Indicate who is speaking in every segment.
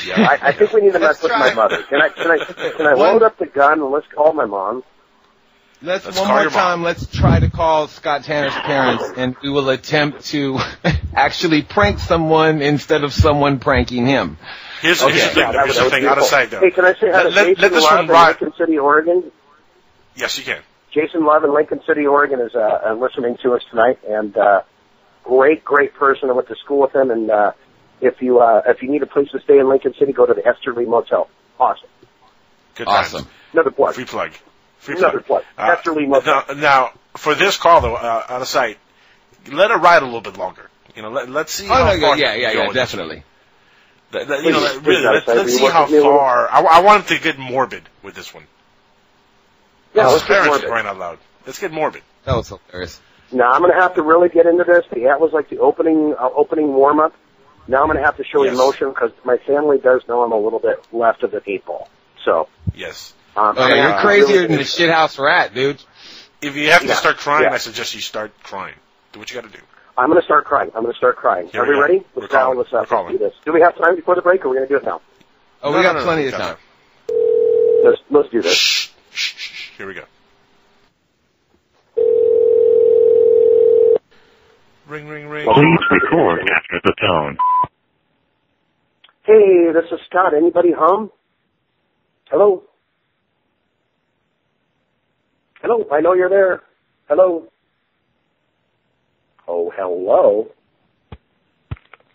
Speaker 1: Yeah. I think we need to mess with my mother. Can I load up the gun and let's call my mom?
Speaker 2: Let's one more time, let's try to call Scott Tanner's parents, and we will attempt to actually prank someone instead of someone pranking him.
Speaker 3: Here's the thing, out of sight, though.
Speaker 1: Hey, can I say hi to Jason Love in Lincoln City, Oregon?
Speaker 3: Yes, you can.
Speaker 1: Jason Love in Lincoln City, Oregon is listening to us tonight, and great person. I went to school with him, and if you need a place to stay in Lincoln City, go to the Esterly Motel. Awesome.
Speaker 3: Good times.
Speaker 1: Awesome. Another plug.
Speaker 3: Free plug.
Speaker 1: Another plug. Esterly Motel.
Speaker 3: Now, for this call, though, out of sight, let it ride a little bit longer. Let's see how far.
Speaker 2: Yeah, definitely.
Speaker 3: Let's see how far. I want him to get morbid with this one.
Speaker 1: Yeah,
Speaker 3: let's get morbid. Crying out loud. Let's get morbid.
Speaker 2: That was hilarious.
Speaker 1: Now I'm going to have to really get into this. That was like the opening warm up. Now I'm going to have to show emotion because my family does know I'm a little bit left of the eight ball. So
Speaker 3: yes,
Speaker 2: you're crazier than the shithouse rat, dude.
Speaker 3: If you have to start crying, I suggest you start crying. Do what you got to do.
Speaker 1: I'm going to start crying. Are we ready? Let's do this. Do we have time before the break, or are we going to do it now?
Speaker 2: Oh, we got plenty of time.
Speaker 1: Let's do this.
Speaker 3: Shh. Here we go. Ring, ring, ring.
Speaker 4: Please record after the tone.
Speaker 1: Hey, this is Scott. Anybody home? Hello? Hello, I know you're there. Hello? Oh, hello?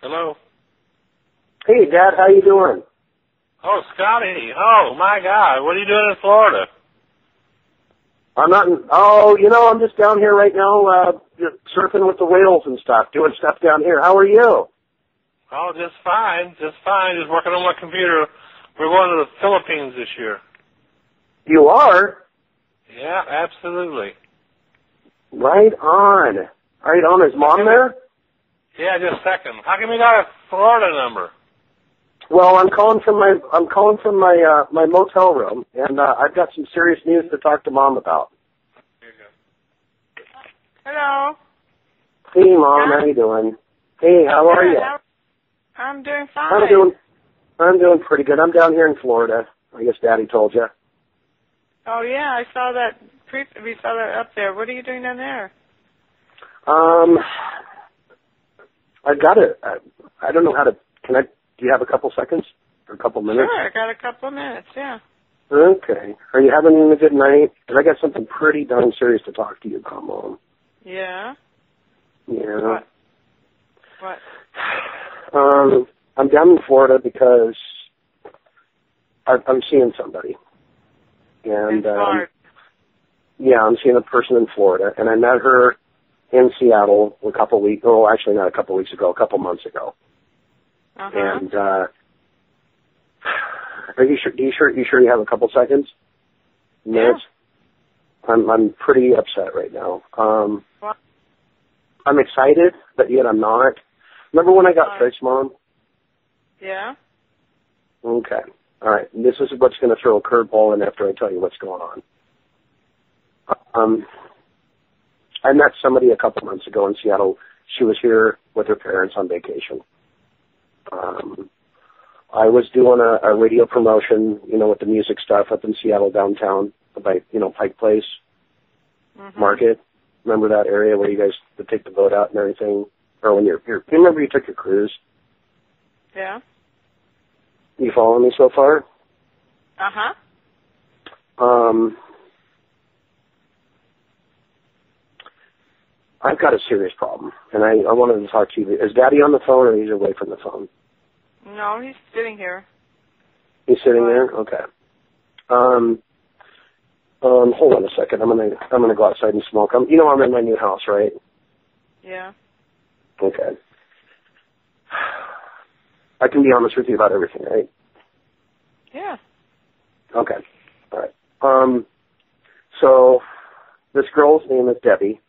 Speaker 5: Hello?
Speaker 1: Hey, Dad, how you doing?
Speaker 5: Oh, Scotty. Oh, my God. What are you doing in Florida?
Speaker 1: I'm not I'm just down here right now, just surfing with the whales and stuff, doing stuff down here. How are you?
Speaker 5: Oh, just fine. Just working on my computer. We're going to the Philippines this year.
Speaker 1: You are?
Speaker 5: Yeah, absolutely.
Speaker 1: Right on. Is Mom there?
Speaker 5: Yeah, just a second. How come you got a Florida number?
Speaker 1: Well, I'm calling from my my motel room, and I've got some serious news to talk to Mom about.
Speaker 5: Here you go.
Speaker 6: Hello.
Speaker 1: Hey, Mom, how you doing? Hey, how are you?
Speaker 6: I'm doing fine.
Speaker 1: I'm doing pretty good. I'm down here in Florida. I guess Daddy told you.
Speaker 6: Oh yeah, I saw that. We saw that up there. What are you doing down there?
Speaker 1: I got it. I don't know how to. Do you have a couple seconds or a couple minutes?
Speaker 6: Sure, I got a couple of minutes. Yeah.
Speaker 1: Okay. Are you having a good night? Because I got something pretty darn serious to talk to you about, Mom.
Speaker 6: Yeah.
Speaker 1: Yeah.
Speaker 6: What?
Speaker 1: I'm down in Florida because I'm seeing somebody. And yeah, I'm seeing a person in Florida, and I met her in Seattle a couple weeks. Oh, actually, not a couple weeks ago, a couple months ago.
Speaker 6: Uh-huh.
Speaker 1: And are you sure you have a couple seconds? Minutes? Yeah. I'm pretty upset right now.
Speaker 6: What?
Speaker 1: I'm excited, but yet I'm not. Remember when I got fixed, Mom?
Speaker 6: Yeah.
Speaker 1: Okay. All right. This is what's going to throw a curveball in after I tell you what's going on. I met somebody a couple months ago in Seattle. She was here with her parents on vacation. I was doing a radio promotion, with the music stuff up in Seattle downtown by, Pike Place Market. Remember that area where you guys would take the boat out and everything? Or when you remember you took your cruise?
Speaker 6: Yeah.
Speaker 1: You following me so far?
Speaker 6: Uh-huh.
Speaker 1: I've got a serious problem, and I wanted to talk to you. Is Daddy on the phone, or he's away from the phone?
Speaker 6: No, he's sitting here.
Speaker 1: He's sitting there? Okay. Hold on a second. I'm gonna go outside and smoke. I'm in my new house, right?
Speaker 6: Yeah.
Speaker 1: Okay. I can be honest with you about everything, right?
Speaker 6: Yeah.
Speaker 1: Okay. All right. So this girl's name is Debbie.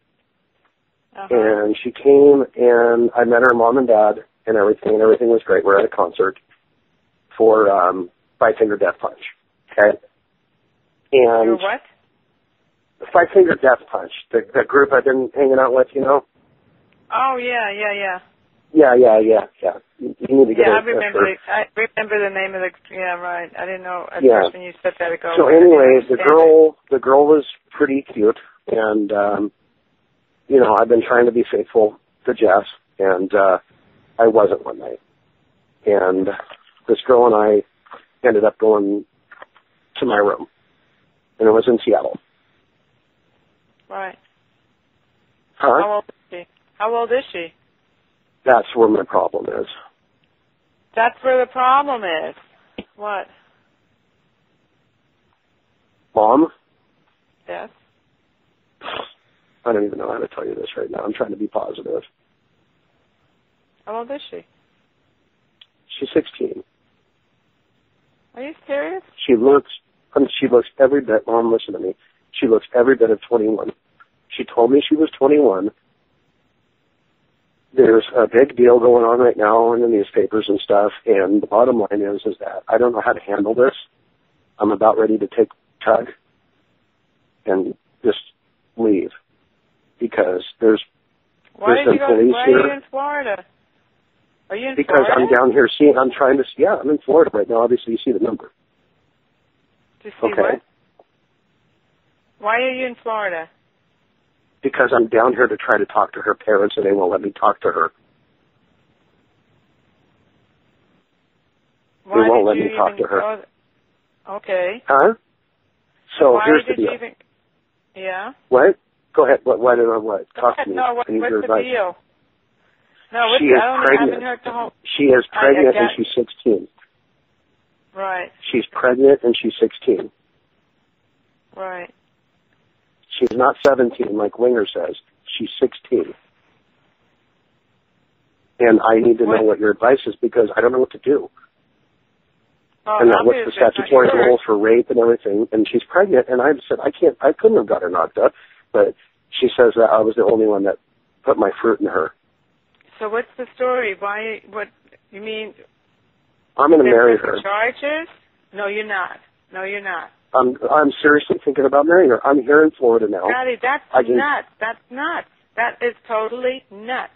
Speaker 6: Uh-huh.
Speaker 1: And she came, and I met her mom and dad and everything was great. We're at a concert for Five Finger Death Punch, okay? And
Speaker 6: what?
Speaker 1: Five Finger Death Punch, the group I've been hanging out with,
Speaker 6: Oh, yeah.
Speaker 1: Yeah. You need to get
Speaker 6: I remember the name of the. Yeah, right. I didn't know at first when you said that ago.
Speaker 1: So anyway, the girl was pretty cute, and I've been trying to be faithful to Jess, and I wasn't one night. And this girl and I ended up going to my room, and it was in Seattle.
Speaker 6: Right.
Speaker 1: Huh?
Speaker 6: How old is she?
Speaker 1: That's where my problem is.
Speaker 6: That's where the problem is. What?
Speaker 1: Mom?
Speaker 6: Yes?
Speaker 1: I don't even know how to tell you this right now. I'm trying to be positive.
Speaker 6: How old is she?
Speaker 1: She's 16.
Speaker 6: Are you serious?
Speaker 1: She looks every bit, Mom, listen to me. She looks every bit of 21. She told me she was 21. There's a big deal going on right now in the newspapers and stuff, and the bottom line is that I don't know how to handle this. I'm about ready to take Tug and just leave because there's been police here.
Speaker 6: Why are you in Florida? Are you in
Speaker 1: because
Speaker 6: Florida?
Speaker 1: I'm down here I'm in Florida right now. Obviously, you see the number.
Speaker 6: To see what? Why are you in Florida?
Speaker 1: Because I'm down here to try to talk to her parents, and they won't let me talk to her. They won't let me talk to her.
Speaker 6: Okay.
Speaker 1: Huh? So here's the deal.
Speaker 6: Yeah?
Speaker 1: What? Go ahead. Why did I what? Talk to me.
Speaker 6: No, what's the deal? No,
Speaker 1: she is pregnant.
Speaker 6: I haven't heard the whole...
Speaker 1: She is pregnant and she's 16.
Speaker 6: Right.
Speaker 1: She's pregnant and she's 16.
Speaker 6: Right.
Speaker 1: She's not 17 like Winger says. She's 16. And I need to know what your advice is because I don't know what to do.
Speaker 6: Oh,
Speaker 1: and what's the statutory rules for rape and everything. And she's pregnant, and I said, I couldn't have got her knocked up. But she says that I was the only one that put my fruit in her.
Speaker 6: So what's the story? What you mean?
Speaker 1: I'm going to marry her.
Speaker 6: Charges? No, you're not. No, you're not.
Speaker 1: I'm seriously thinking about marrying her. I'm here in Florida now.
Speaker 6: Scotty, that's nuts. That's nuts. That is totally nuts.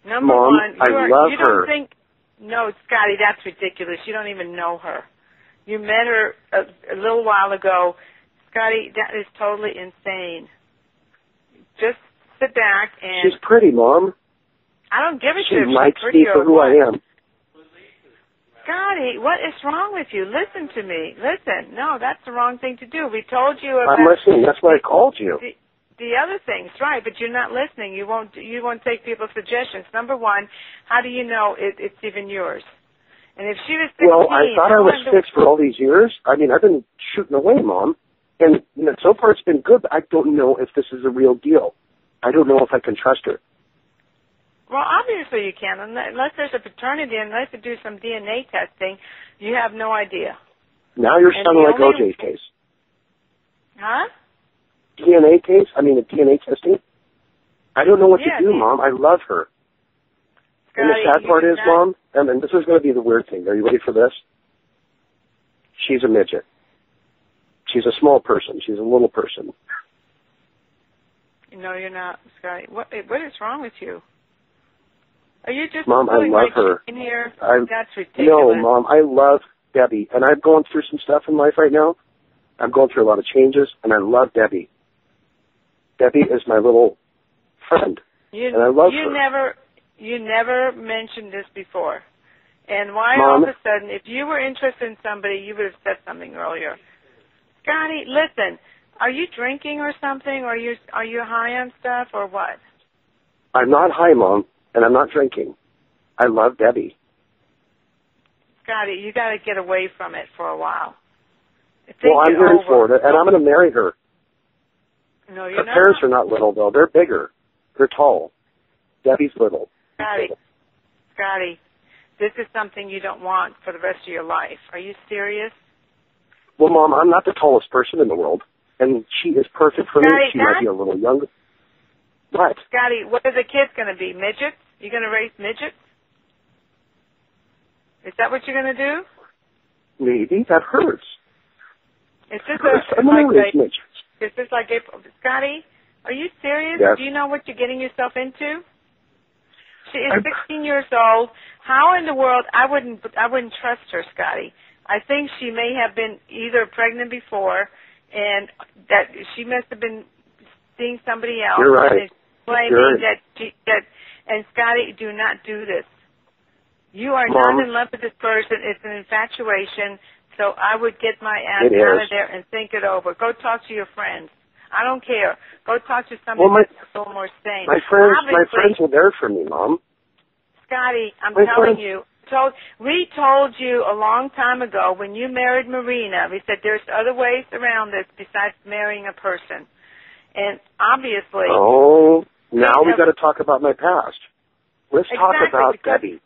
Speaker 6: Number
Speaker 1: Mom,
Speaker 6: one,
Speaker 1: I love
Speaker 6: you
Speaker 1: her.
Speaker 6: don't think... No, Scotty, that's ridiculous. You don't even know her. You met her a little while ago. Scotty, that is totally insane. Just sit back and...
Speaker 1: She's pretty, Mom.
Speaker 6: I don't give a shit if she's
Speaker 1: likes
Speaker 6: pretty
Speaker 1: me for who I am.
Speaker 6: Scotty, what is wrong with you? Listen to me. Listen. No, that's the wrong thing to do. We told you about...
Speaker 1: I'm listening. That's why I called you.
Speaker 6: The other things, right, but you're not listening. You won't take people's suggestions. Number one, how do you know it's even yours? And if she was 16...
Speaker 1: Well, I thought I was fixed for all these years. I mean, I've been shooting away, Mom. And so far it's been good, but I don't know if this is a real deal. I don't know if I can trust her.
Speaker 6: Well, obviously you can. Unless there's a paternity, unless you do some DNA testing, you have no idea.
Speaker 1: Now you're sounding like OJ's case.
Speaker 6: Huh?
Speaker 1: DNA case? I mean, the DNA testing? I don't know what to do, Mom. I love her. Scotty, and the sad part is, Mom, and this is going to be the weird thing. Are you ready for this? She's a midget. She's a small person. She's a little person.
Speaker 6: No, you're not, Scotty. What is wrong with you? Are you just
Speaker 1: Mom, I love her.
Speaker 6: In here? That's ridiculous.
Speaker 1: No, Mom, I love Debbie. And I'm going through some stuff in life right now. I'm going through a lot of changes, and I love Debbie. Debbie is my little friend, and I love her.
Speaker 6: You never mentioned this before. And why
Speaker 1: Mom,
Speaker 6: all of a sudden, if you were interested in somebody, you would have said something earlier. Scotty, listen, are you drinking or something? Or are you high on stuff or what?
Speaker 1: I'm not high, Mom, and I'm not drinking. I love Debbie.
Speaker 6: Scotty, you got to get away from it for a while.
Speaker 1: Well, I'm here in Florida, and I'm going to marry her.
Speaker 6: No, you're not.
Speaker 1: Her parents are not little, though. They're bigger. They're tall. Debbie's little.
Speaker 6: Scotty, this is something you don't want for the rest of your life. Are you serious?
Speaker 1: Well, Mom, I'm not the tallest person in the world, and she is perfect for me. She might be a little younger. What?
Speaker 6: Scotty, what are the kids going to be? Midgets? You going to raise midgets? Is that what you're going to do?
Speaker 1: Maybe. That hurts.
Speaker 6: Is this like Scotty, are you serious?
Speaker 1: Yes.
Speaker 6: Do you know what you're getting yourself into? She is 16 years old. How in the world? I wouldn't trust her, Scotty. I think she may have been either pregnant before, and that she must have been seeing somebody else.
Speaker 1: You're right.
Speaker 6: And claiming that. And Scotty, do not do this. You are not in love with this person. It's an infatuation. So I would get my ass out of there and think it over. Go talk to your friends. I don't care. Go talk to somebody that's a little more sane.
Speaker 1: My friends were there for me, Mom.
Speaker 6: Scotty, I'm telling you. We told you a long time ago when you married Marina, we said there's other ways around this besides marrying a person. And obviously...
Speaker 1: Oh, now we got to talk about my past. Let's talk about Debbie.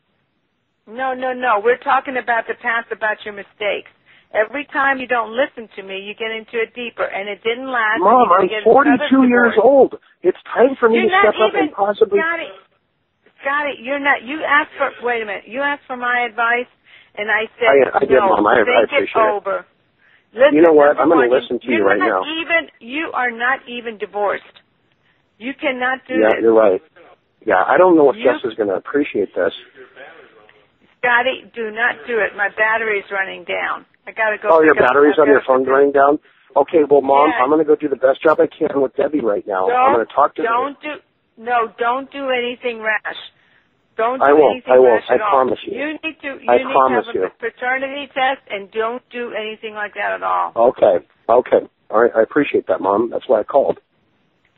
Speaker 6: No. We're talking about the past, about your mistakes. Every time you don't listen to me, you get into it deeper, and it didn't last.
Speaker 1: Mom, I'm 42 years old. It's time for me to step up and possibly... Scotty, you're not. You asked for. Wait a minute. You asked for my advice, and I said
Speaker 6: I did, Mom. I appreciate it. Over.
Speaker 1: Listen, you know what? I'm going to listen to you right now.
Speaker 6: You are not even divorced. You cannot do this.
Speaker 1: Yeah, you're right. Yeah, I don't know if Jess is going to appreciate this.
Speaker 6: Scotty, do not do it. My battery's running down. I got to go.
Speaker 1: Oh, your battery's on your phone running down? Okay, well, Mom, I'm going to go do the best job I can with Debbie right now. I'm going to talk to her.
Speaker 6: Don't do anything rash. Don't do
Speaker 1: I won't.
Speaker 6: anything rash
Speaker 1: I
Speaker 6: at all.
Speaker 1: promise you.
Speaker 6: You need to
Speaker 1: promise
Speaker 6: have a paternity test, and don't do anything like that at all.
Speaker 1: Okay. All right, I appreciate that, Mom. That's why I called.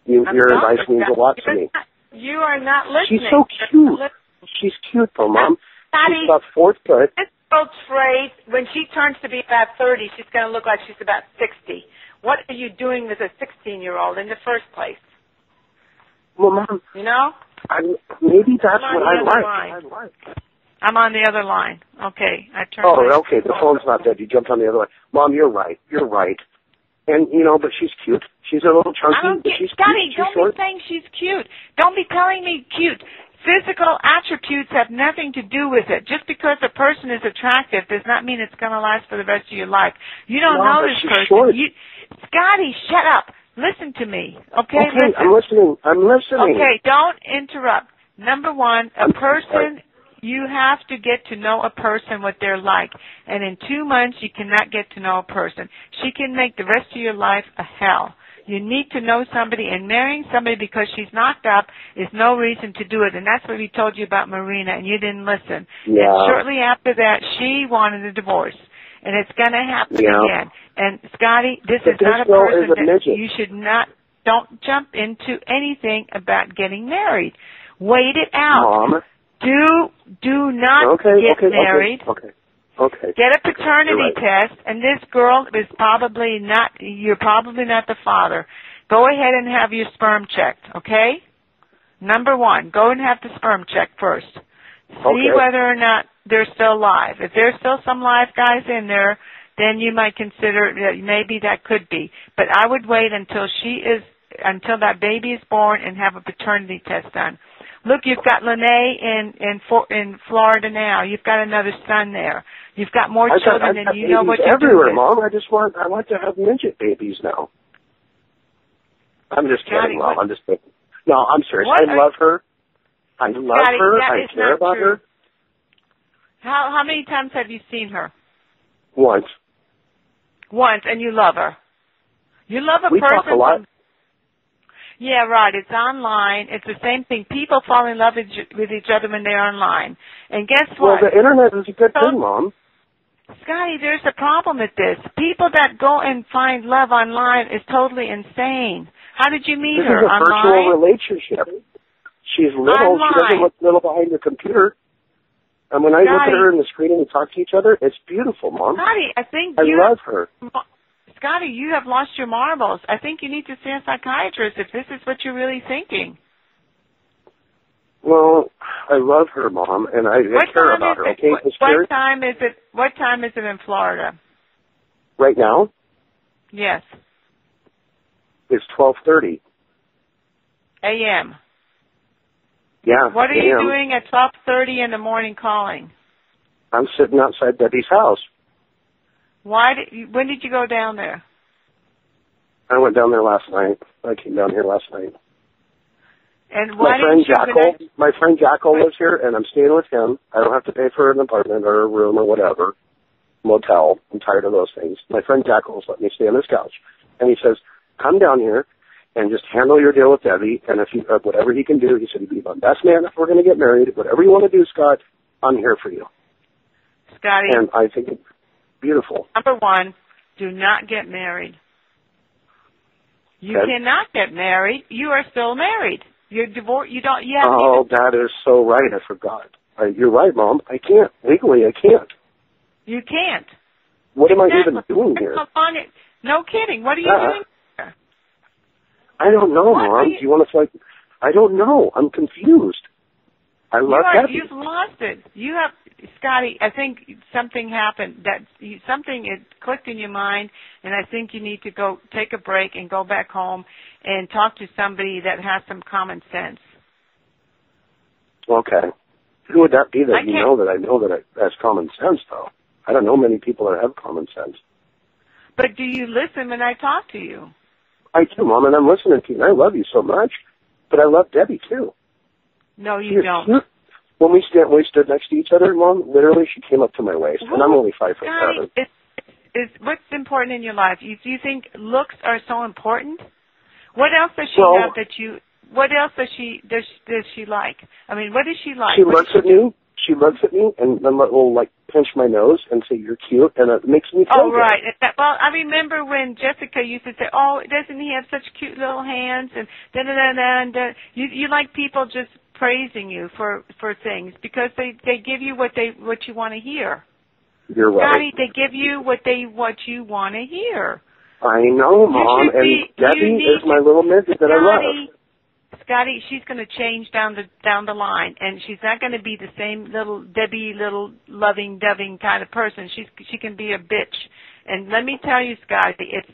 Speaker 1: Your advice means a lot to me.
Speaker 6: You are not listening.
Speaker 1: She's so cute. She's cute, though, Mom. She's about fourth grade.
Speaker 6: This girl's phrase, when she turns to be about 30, she's going to look like she's about 60. What are you doing with a 16-year-old in the first place?
Speaker 1: Well, Mom,
Speaker 6: you know?
Speaker 1: Maybe that's what I like.
Speaker 6: I'm on the other line. Okay, I turned.
Speaker 1: Oh, okay. The phone's not dead. You jumped on the other line. Mom, you're right. And but she's cute. She's a little chunky. She's
Speaker 6: Scotty,
Speaker 1: cute.
Speaker 6: Don't be saying she's cute. Don't be telling me cute. Physical attributes have nothing to do with it. Just because a person is attractive does not mean it's going to last for the rest of your life. You don't know this person. Scotty, shut up. Listen to me, okay?
Speaker 1: Okay, I'm listening.
Speaker 6: Okay, don't interrupt. Number one, you have to get to know a person, what they're like. And in 2 months, you cannot get to know a person. She can make the rest of your life a hell. You need to know somebody, and marrying somebody because she's knocked up is no reason to do it. And that's what we told you about Marina, and you didn't listen.
Speaker 1: Yeah.
Speaker 6: And shortly after that, she wanted a divorce. And it's going to happen again. And, Scotty, this is not a person that you should not, don't jump into anything about getting married. Wait it out.
Speaker 1: Mom.
Speaker 6: Do not get married.
Speaker 1: Okay.
Speaker 6: Get a paternity test, and this girl is probably not, you're probably not the father. Go ahead and have your sperm checked, okay? Number one, go and have the sperm checked first. See whether or not they're still alive. If there's still some live guys in there, then you might consider that maybe that could be. But I would wait until until that baby is born and have a paternity test done. Look, you've got Lene in Florida now. You've got another son there. You've got more children than you know what you're
Speaker 1: everywhere,
Speaker 6: doing.
Speaker 1: Mom. I want to have midget babies now. I'm just kidding, Mom. I'm just kidding. No, I'm serious. I love her. I love her. I care about her.
Speaker 6: How many times have you seen her?
Speaker 1: Once,
Speaker 6: and you love her. You love a person.
Speaker 1: We talk a lot.
Speaker 6: Yeah, right. It's online. It's the same thing. People fall in love with each other when they're online. And guess what?
Speaker 1: Well, the Internet is a good thing, Mom.
Speaker 6: Scotty, there's a problem with this. People that go and find love online is totally insane. How did you meet her?
Speaker 1: This is a virtual relationship. She's little.
Speaker 6: Online.
Speaker 1: She doesn't look little behind the computer. And when I look at her in the screen and we talk to each other, it's beautiful, Mom.
Speaker 6: Scotty, I
Speaker 1: love her.
Speaker 6: Scotty, you have lost your marbles. I think you need to see a psychiatrist if this is what you're really thinking.
Speaker 1: Well, I love her, Mom, and I care about her. Okay,
Speaker 6: What time is it? What time is it in Florida?
Speaker 1: Right now?
Speaker 6: Yes.
Speaker 1: It's 12:30
Speaker 6: a.m.
Speaker 1: Yeah.
Speaker 6: What are you doing at 12:30 in the morning calling?
Speaker 1: I'm sitting outside Debbie's house.
Speaker 6: When did you go down there?
Speaker 1: I went down there last night. I came down here last night.
Speaker 6: And why
Speaker 1: my friend Jackal lives here, and I'm staying with him. I don't have to pay for an apartment or a room or whatever, motel. I'm tired of those things. My friend Jackal's let me stay on his couch, and he says, "Come down here and just handle your deal with Debbie, and if you whatever he can do," he said, "he'd be my best man if we're going to get married. Whatever you want to do, Scott, I'm here for you."
Speaker 6: Scotty.
Speaker 1: And I think it's beautiful.
Speaker 6: Number one, do not get married. You cannot get married. You are still married. You're divorced. You don't. You have
Speaker 1: that is so right. I forgot. You're right, Mom. I can't legally. I can't.
Speaker 6: You can't.
Speaker 1: What am I even doing here?
Speaker 6: No kidding. What are you doing here?
Speaker 1: I don't know, Mom. Do you want to I don't know. I'm confused. I love Debbie.
Speaker 6: You've lost it. You have, Scotty. I think something happened. Something clicked in your mind, and I think you need to go take a break and go back home and talk to somebody that has some common sense.
Speaker 1: Okay. Who would that be that I know that has common sense, though? I don't know many people that have common sense.
Speaker 6: But do you listen when I talk to you?
Speaker 1: I do, Mom, and I'm listening to you, and I love you so much. But I love Debbie, too.
Speaker 6: No, you don't.
Speaker 1: When we stood next to each other, Mom, literally she came up to my waist, and I'm only 5'7".
Speaker 6: What's important in your life? Do you think looks are so important? What else does she have that you? What else does she like? I mean, what does she like?
Speaker 1: She looks at me. She looks at me and then will pinch my nose and say, "You're cute," and it makes me feel good.
Speaker 6: Right. Well, I remember when Jessica used to say, "Oh, doesn't he have such cute little hands?" And you like people just praising you for things because they give you what you want to hear.
Speaker 1: You're right.
Speaker 6: Scotty, they give you what you want to hear.
Speaker 1: I know, Mom, and Debbie is my little midget that I love.
Speaker 6: Scotty, she's going to change down the line, and she's not going to be the same little Debbie, little loving, doving kind of person. She can be a bitch. And let me tell you, Scotty, it's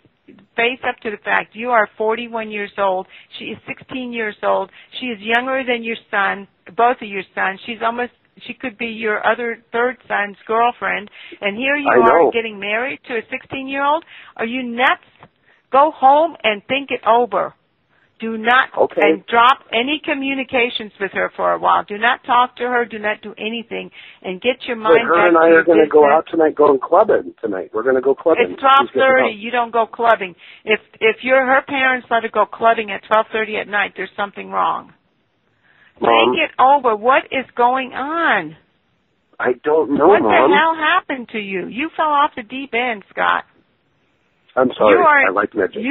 Speaker 6: face up to the fact you are 41 years old. She is 16 years old. She is younger than your son, both of your sons. She could be your third son's girlfriend, and here you are getting married to a 16-year-old. Are you nuts? Go home and think it over. Do not and drop any communications with her for a while. Do not talk to her. Do not do anything, and get your mind back to
Speaker 1: her and I are going to go out tonight, going clubbing tonight. We're going to go clubbing.
Speaker 6: It's 12:30. You don't go clubbing. If her parents let her go clubbing at 12:30 at night, there's something wrong.
Speaker 1: Mom,
Speaker 6: think it over. What is going on?
Speaker 1: I don't know,
Speaker 6: Mom.
Speaker 1: What
Speaker 6: the hell happened to you? You fell off the deep end, Scott.
Speaker 1: I'm sorry. I like midgets.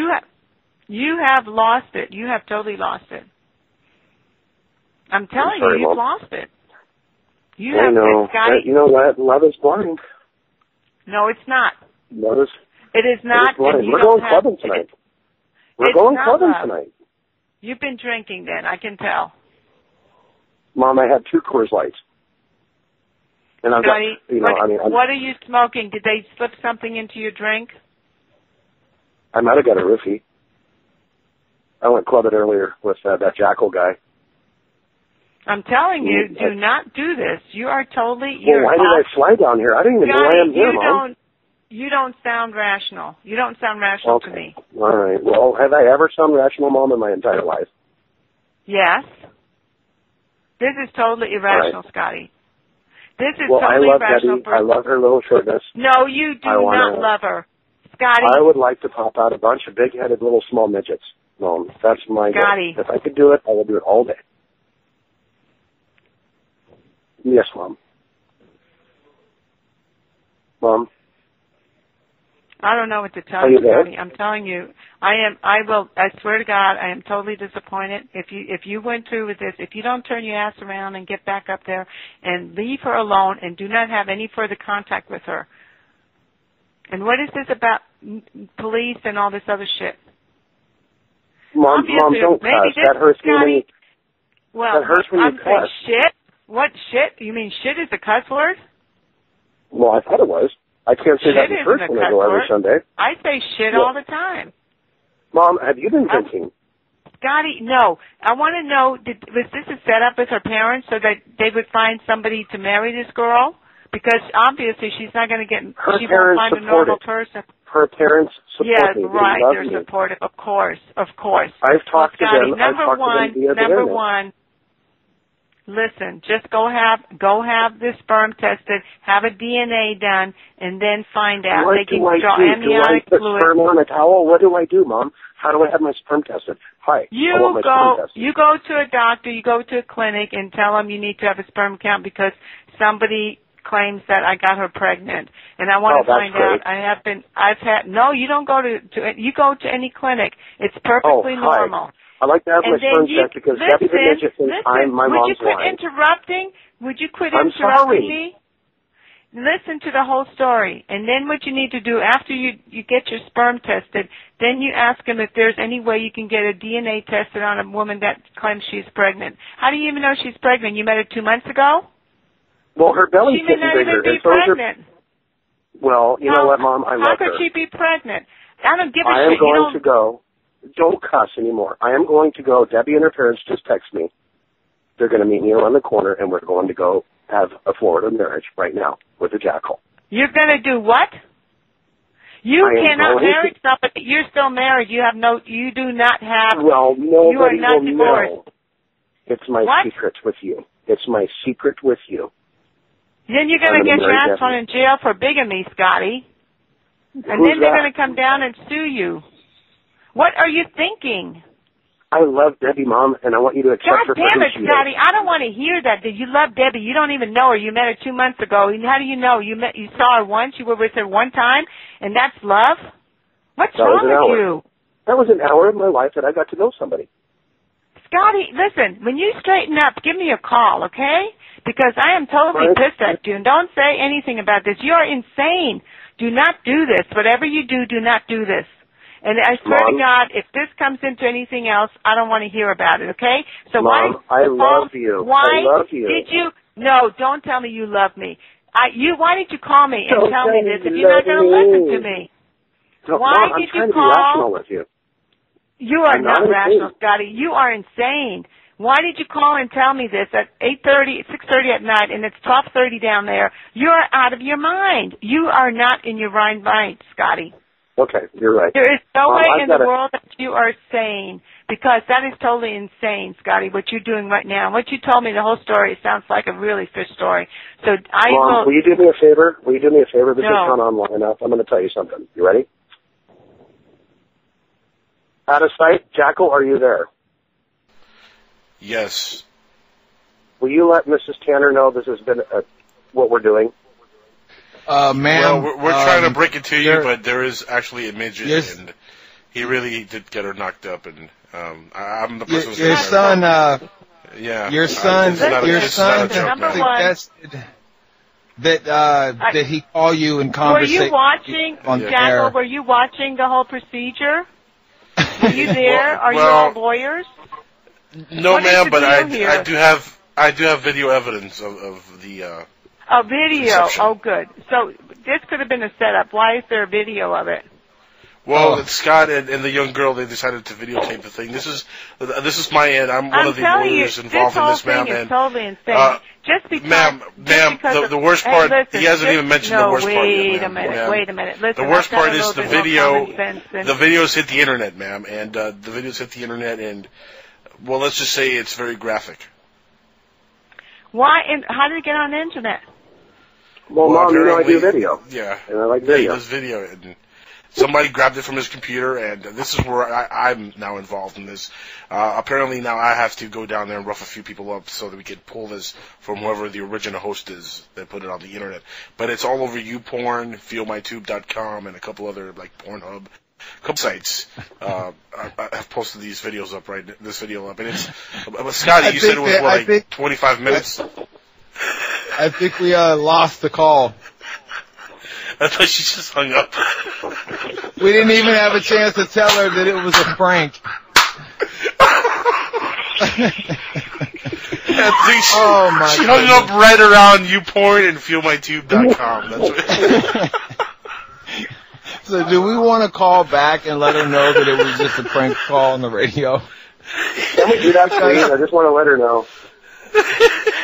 Speaker 6: You have lost it. You have totally lost it. I'm telling you, you've lost it.
Speaker 1: I know.
Speaker 6: Scotty.
Speaker 1: You know what? Love is blind.
Speaker 6: No, it's not.
Speaker 1: It
Speaker 6: is not.
Speaker 1: We're going clubbing tonight. We're going clubbing tonight.
Speaker 6: You've been drinking then, I can tell.
Speaker 1: Mom, I had 2 Coors Lights. And I've
Speaker 6: Scotty,
Speaker 1: got,
Speaker 6: what are you smoking? Did they slip something into your drink?
Speaker 1: I might have got a roofie. I went clubbing earlier with that Jackal guy.
Speaker 6: I'm telling you, do not do this. You are totally...
Speaker 1: Well, why did I fly down here? I don't even know why I'm here, Mom.
Speaker 6: You don't sound rational. You don't sound rational to me.
Speaker 1: All right. Well, have I ever sound rational, Mom, in my entire life?
Speaker 6: Yes. This is totally irrational, Scotty. This is totally irrational.
Speaker 1: I love her little shortness.
Speaker 6: No, you do not love her. Scotty.
Speaker 1: I would like to pop out a bunch of big-headed little small midgets. Mom, that's my goal. If I could do it, I will do it all day. Yes, Mom. Mom?
Speaker 6: I don't know what to tell you, Scotty. I'm telling you, I swear to God, I am totally disappointed. If you went through with this, if you don't turn your ass around and get back up there and leave her alone and do not have any further contact with her. And what is this about police and all this other shit?
Speaker 1: Mom, don't cuss. That hurts me.
Speaker 6: Well,
Speaker 1: that hurts when you cuss.
Speaker 6: Shit? What shit? You mean shit is a cuss word?
Speaker 1: Well, I thought it was. I can't say that in church when I go every Sunday.
Speaker 6: I say shit all the time.
Speaker 1: Mom, have you been drinking?
Speaker 6: Scotty, no. I want to know, was this a setup with her parents so that they would find somebody to marry this girl? Because obviously she's not going to get, she won't find a normal person.
Speaker 1: Her parents support me.
Speaker 6: Right.
Speaker 1: They love
Speaker 6: They're
Speaker 1: me.
Speaker 6: supportive. Of course.
Speaker 1: I've talked to them.
Speaker 6: Number one. Listen, just go have the sperm tested, have a DNA done, and then find out.
Speaker 1: What
Speaker 6: they can
Speaker 1: do I
Speaker 6: draw
Speaker 1: do?
Speaker 6: amniotic
Speaker 1: Do I put
Speaker 6: fluid.
Speaker 1: sperm on a towel? What do I do, Mom? How do I have my sperm tested? Hi.
Speaker 6: You go to a doctor, you go to a clinic, and tell them you need to have a sperm count because somebody claims that I got her pregnant, and I want to find out. No, you don't go you go to any clinic. It's perfectly normal.
Speaker 1: I like to have my sperm checked because Debbie the Midget thinks I'm my mom's wife.
Speaker 6: Would you quit interrupting me? Listen to the whole story, and then what you need to do after you get your sperm tested, then you ask them if there's any way you can get a DNA tested on a woman that claims she's pregnant. How do you even know she's pregnant? You met her 2 months ago?
Speaker 1: Well, her belly's getting bigger.
Speaker 6: She may not even be pregnant.
Speaker 1: Well, you know what, Mom? I love her.
Speaker 6: How could she be pregnant? I don't give a shit.
Speaker 1: I am going to go. Don't cuss anymore. I am going to go. Debbie and her parents just text me. They're going to meet me around the corner, and we're going to go have a Florida marriage right now with a jackal.
Speaker 6: You're going to do what? You cannot marry somebody. You're still married. You do not have.
Speaker 1: Well, nobody
Speaker 6: you are not
Speaker 1: will
Speaker 6: divorced.
Speaker 1: know. It's my secret with you. It's my secret with you.
Speaker 6: Then you're going to get your ass thrown in jail for bigamy, Scotty. And then they're going to come down and sue you. What are you thinking?
Speaker 1: I love Debbie, Mom, and I want you to accept her for who she is.
Speaker 6: God damn it, Scotty! I don't want to hear that you love Debbie. You don't even know her. You met her 2 months ago. How do you know? You saw her once. You were with her one time, and that's love. What's wrong with you?
Speaker 1: That was an hour of my life that I got to know somebody.
Speaker 6: Scotty, listen. When you straighten up, give me a call, okay? Because I am totally pissed at you, and don't say anything about this. You are insane. Do not do this. Whatever you do, do not do this. And I swear to God, if this comes into anything else, I don't want to hear about it, okay? So
Speaker 1: Mom, I love you.
Speaker 6: Why
Speaker 1: I love you.
Speaker 6: Did you? No, don't tell me you love me. Why did you call me and tell me this if you're not going to listen to me? Why did you call?
Speaker 1: I'm trying to be rational with you.
Speaker 6: You are not rational, Scotty. You are insane. Why did you call and tell me this at 6:30 at night, and it's 12:30 down there? You are out of your mind. You are not in your right mind, Scotty.
Speaker 1: Okay, you're right.
Speaker 6: There is no way in the world that you are sane, because that is totally insane, Scotty, what you're doing right now. What you told me, the whole story, it sounds like a really fish story. So
Speaker 1: Mom, will you do me a favor? Will you do me a favor? This has gone on long enough. I'm going to tell you something. You ready? Outtasite, Jackal, are you there?
Speaker 3: Yes.
Speaker 1: Will you let Mrs. Tanner know this has been what we're doing?
Speaker 2: Ma'am.
Speaker 3: Well, we're trying to break it to you, but there is actually a midget, and he really did get her knocked up, and I'm the person who's
Speaker 2: your son. Your son
Speaker 3: suggested
Speaker 2: that he call you and conversate.
Speaker 6: Were you watching, Jackal? Were you watching the whole procedure? Were you there? Are you all lawyers?
Speaker 3: No, ma'am, but I do have video evidence of the.
Speaker 6: A video. Reception. Oh, good. So this could have been a setup. Why is there a video of it?
Speaker 3: Well, Scott and the young girl, they decided to videotape the thing. This is my end. I'm one of the lawyers involved in this, ma'am.
Speaker 6: This whole thing is totally insane. Just because,
Speaker 3: ma'am, the worst part. He hasn't even mentioned the worst part yet, ma'am.
Speaker 6: Wait a minute. Listen,
Speaker 3: the worst part is the video. The videos hit the internet, ma'am, and the videos hit the internet, and well, let's just say it's very graphic.
Speaker 6: Why? And how did it get on the internet?
Speaker 1: Well, Mom, you know I do video.
Speaker 3: Yeah.
Speaker 1: And I like video.
Speaker 3: He does video. And somebody grabbed it from his computer, and this is where I'm now involved in this. Apparently now I have to go down there and rough a few people up so that we can pull this from whoever the original host is that put it on the internet. But it's all over YouPorn, FeelMyTube.com, and a couple other, like Pornhub. Couple sites have posted these videos up, right? This video up. And it's, Scotty, you said it was, like 25 minutes?
Speaker 2: I think we lost the call.
Speaker 3: I thought she just hung up.
Speaker 2: We didn't even have a chance to tell her that it was a prank.
Speaker 3: She hung up right around YouPorn and FeelMyTube.com. That's what.
Speaker 2: So do we want to call back and let her know that it was just a prank call on the radio?
Speaker 1: Can we do that, please? I just want to let her know.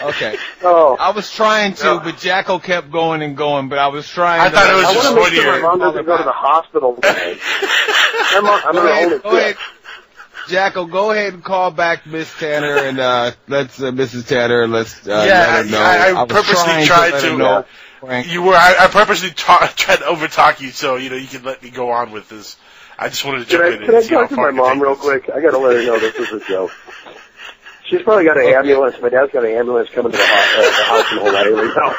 Speaker 2: Okay.
Speaker 1: Oh.
Speaker 2: I was trying to, but Jacko kept going and going, but I was trying
Speaker 3: I thought it was just
Speaker 1: I want to make sure
Speaker 3: funnier.
Speaker 1: my mom doesn't go to the hospital today.
Speaker 2: Go ahead. Jacko, go ahead and call back Miss Tanner and let's Mrs. Tanner. Let's let her know.
Speaker 3: I purposely tried to.
Speaker 2: Know.
Speaker 3: I purposely tried to overtalk you so you can let me go on with this. I just wanted to jump in.
Speaker 1: Can I talk to my mom real quick? I got to let her know this is a joke. She's probably got an ambulance. My dad's got an ambulance coming to the house in Hawaii right now.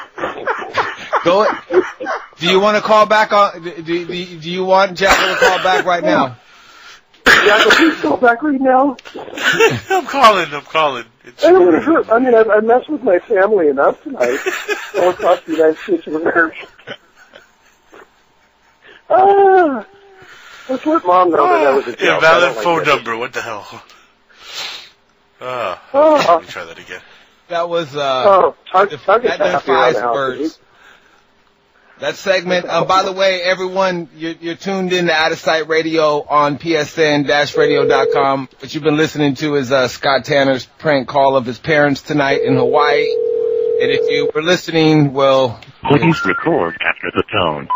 Speaker 2: Do you want to call back? Do you want Jacko to call back right now?
Speaker 1: Jacko, please call back right now.
Speaker 3: I'm calling.
Speaker 1: I don't want to hurt. I mean, I messed with my family enough tonight. I want to talk to the United States of America. Let's let Mom know that was a joke.
Speaker 3: Invalid phone number. What the hell? Let me try that again.
Speaker 2: That was
Speaker 1: that
Speaker 2: done 5 words. That segment. By the way, everyone, you're tuned in to Outtasite Radio on psn-radio.com. What you've been listening to is Scott Tanner's prank call of his parents tonight in Hawaii. And if you were listening, well,
Speaker 4: please record after the tone.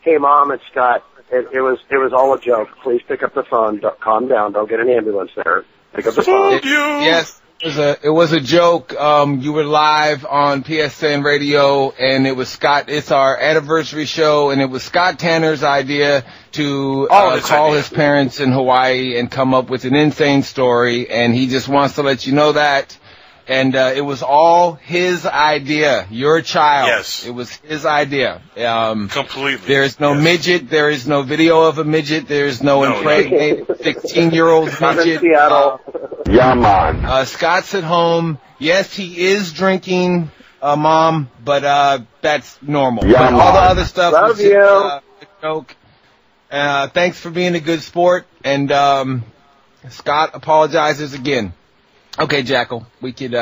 Speaker 1: Hey, Mom, it's Scott. It was all a joke. Please pick up the phone. Calm down. Don't get an ambulance there. Pick up the phone.
Speaker 2: Yes. It was a joke. You were live on PSN Radio, and it was Scott. It's our anniversary show, and it was Scott Tanner's idea to call his parents in Hawaii and come up with an insane story, and he just wants to let you know that. And it was all his idea. Your child. Yes. It was his idea.
Speaker 3: Completely.
Speaker 2: There's no midget. There is no video of a midget. There's no impregnated 16-year-old midget.
Speaker 1: Seattle.
Speaker 4: Yeah, man.
Speaker 2: Scott's at home. Yes, he is drinking, Mom, but that's normal.
Speaker 4: Yeah,
Speaker 2: but all the other stuff
Speaker 1: Love
Speaker 2: was just a joke. Thanks for being a good sport. And Scott apologizes again. Okay, Jackal, we could